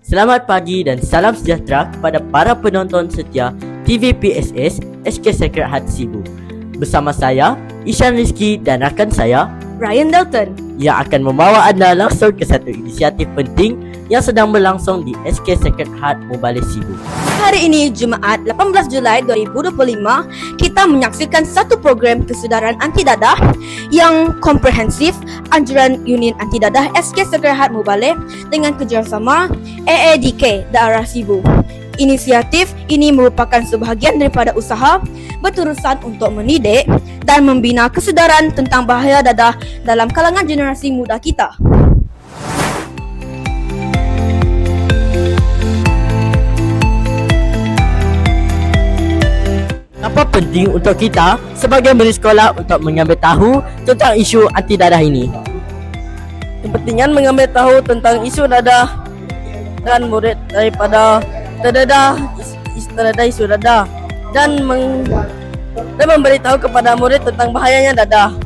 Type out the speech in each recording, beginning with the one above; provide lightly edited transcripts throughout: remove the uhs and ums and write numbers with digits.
Selamat pagi dan salam sejahtera kepada para penonton setia TV PSS SK Sacred Heart Sibu. Bersama saya, Ishan Rizky dan rakan saya, Ryan Dalton, yang akan membawa anda langsung ke satu inisiatif penting yang sedang berlangsung di SK Sacred Heart Mubalik Sibu. hari ini Jumaat 18 Julai 2025, kita menyaksikan satu program kesedaran anti dadah yang komprehensif anjuran Union Anti Dadah SK Sacred Heart Mubalik dengan kerjasama AADK Daerah Sibu. Inisiatif ini merupakan sebahagian daripada usaha berterusan untuk mendidik dan membina kesedaran tentang bahaya dadah dalam kalangan generasi muda kita. Apa penting untuk kita sebagai murid sekolah untuk mengambil tahu tentang isu anti dadah ini? Kepentingan mengambil tahu tentang isu dadah dan murid daripada terdedah isu dadah dan memberitahu kepada murid tentang bahayanya dadah.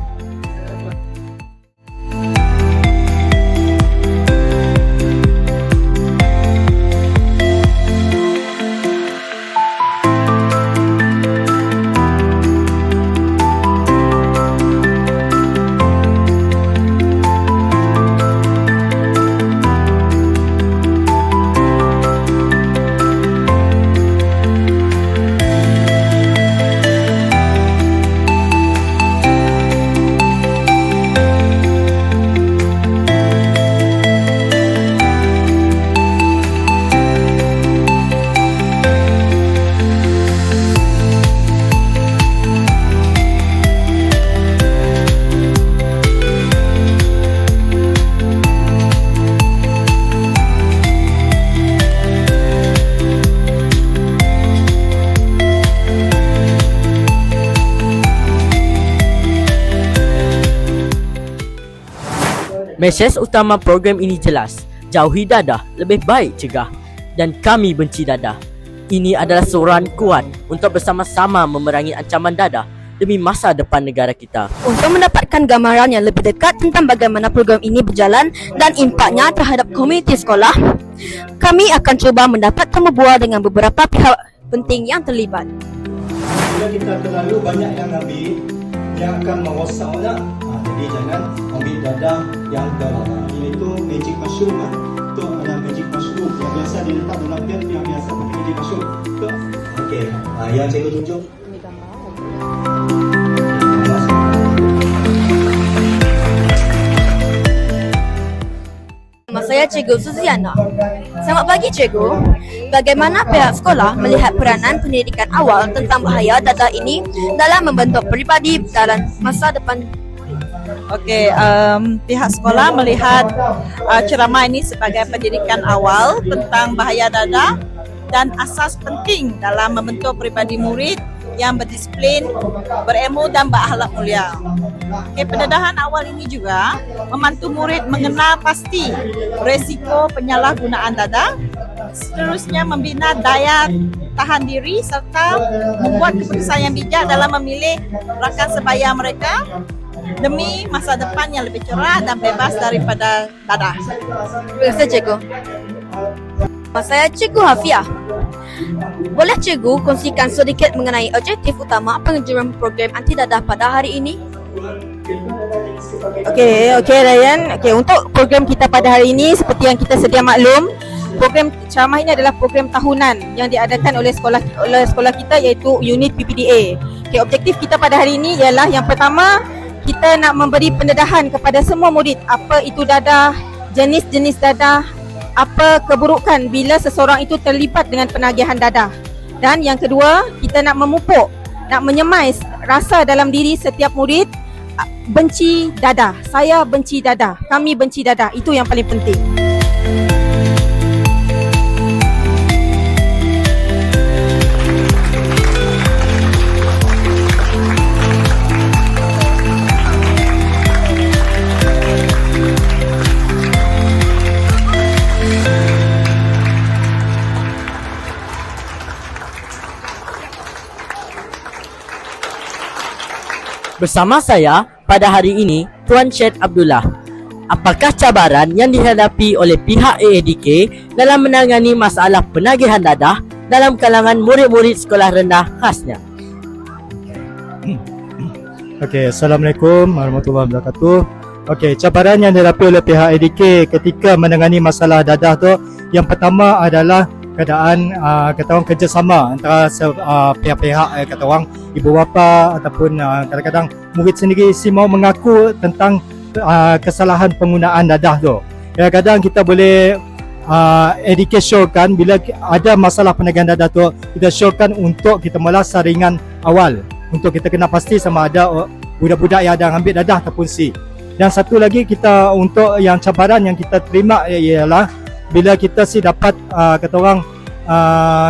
Mesej utama program ini jelas, jauhi dadah, lebih baik cegah, dan kami benci dadah. Ini adalah suruhan kuat untuk bersama-sama memerangi ancaman dadah demi masa depan negara kita. Untuk mendapatkan gambaran yang lebih dekat tentang bagaimana program ini berjalan dan impaknya terhadap komuniti sekolah, kami akan cuba mendapatkan berbual dengan beberapa pihak penting yang terlibat. Bila kita terlalu banyak yang ambil, yang akan merosaknya. Jadi jangan ambil dadah yang dalam ini tu magic mushroom tu adalah magic mushroom yang biasa diletak dalam bed yang biasa pakai magic mushroom tu. Okey, yang cikgu tunjuk. Nama saya Cikgu Suziana. Selamat pagi Cikgu. Bagaimana pihak sekolah melihat peranan pendidikan awal tentang bahaya dadah ini dalam membentuk peribadi dalam masa depan? Okey, pihak sekolah melihat ceramah ini sebagai pendidikan awal tentang bahaya dadah dan asas penting dalam membentuk peribadi murid yang berdisiplin, berilmu dan berakhlak mulia. Okey, pendedahan awal ini juga membantu murid mengenal pasti resiko penyalahgunaan dadah, seterusnya membina daya tahan diri serta membuat keputusan yang bijak dalam memilih rakan sebaya mereka demi masa depan yang lebih cerah dan bebas daripada dadah. Terima kasih Cikgu. Nama saya Cikgu Hafiah. Boleh Cikgu kongsikan sedikit mengenai objektif utama penganjuran program anti dadah pada hari ini? Okey Ryan. Okey, untuk program kita pada hari ini seperti yang kita sedia maklum, program ceramah ini adalah program tahunan yang diadakan oleh sekolah kita iaitu unit PPDA. Okey, objektif kita pada hari ini ialah yang pertama, kita nak memberi pendedahan kepada semua murid apa itu dadah, jenis-jenis dadah, apa keburukan bila seseorang itu terlibat dengan penagihan dadah. Dan yang kedua, kita nak memupuk, nak menyemai rasa dalam diri setiap murid benci dadah. Saya benci dadah, kami benci dadah. Itu yang paling penting. Bersama saya pada hari ini, Tuan Syed Abdullah. Apakah cabaran yang dihadapi oleh pihak AADK dalam menangani masalah penagihan dadah dalam kalangan murid-murid sekolah rendah khasnya? Okey, Assalamualaikum warahmatullahi wabarakatuh. Okey, cabaran yang dihadapi oleh pihak ADK ketika menangani masalah dadah tu, yang pertama adalah keadaan kata orang kerjasama antara pihak-pihak kata orang ibu bapa ataupun kadang-kadang murid sendiri si mau mengaku tentang kesalahan penggunaan dadah tu. Kadang-kadang kita boleh ADK showkan bila ada masalah penagihan dadah tu, kita showkan untuk kita mula saringan awal untuk kita kena pasti sama ada budak-budak yang ada ambil dadah ataupun si. Dan satu lagi kita untuk yang cabaran yang kita terima ialah bila kita si dapat kata orang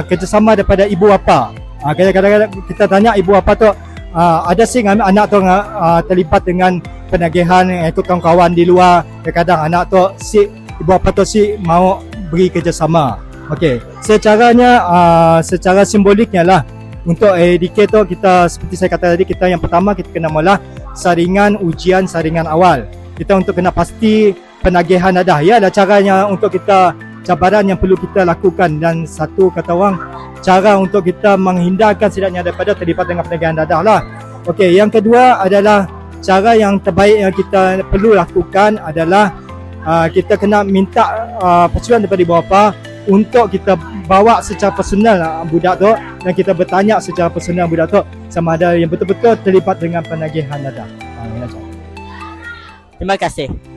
kerjasama daripada ibu bapa. Kadang-kadang kita tanya ibu bapa tu ada si anak tu terlibat dengan penagihan ikut kawan-kawan di luar. Kadang-kadang anak tu si ibu bapa tu si mau beri kerjasama. Okey, secara simboliknya lah untuk ADK tu kita seperti saya kata tadi, kita yang pertama kita kena mula saringan awal. Kita untuk kena pasti penagihan dadah. Ya, ada caranya untuk kita cabaran yang perlu kita lakukan dan satu kata orang cara untuk kita menghindarkan setidaknya daripada terlibat dengan penagihan dadah lah. Okey, yang kedua adalah cara yang terbaik yang kita perlu lakukan adalah kita kena minta persetujuan daripada ibu bapa untuk kita bawa secara personal budak tu dan kita bertanya secara personal budak tu sama ada yang betul-betul terlibat dengan penagihan dadah. Terima kasih.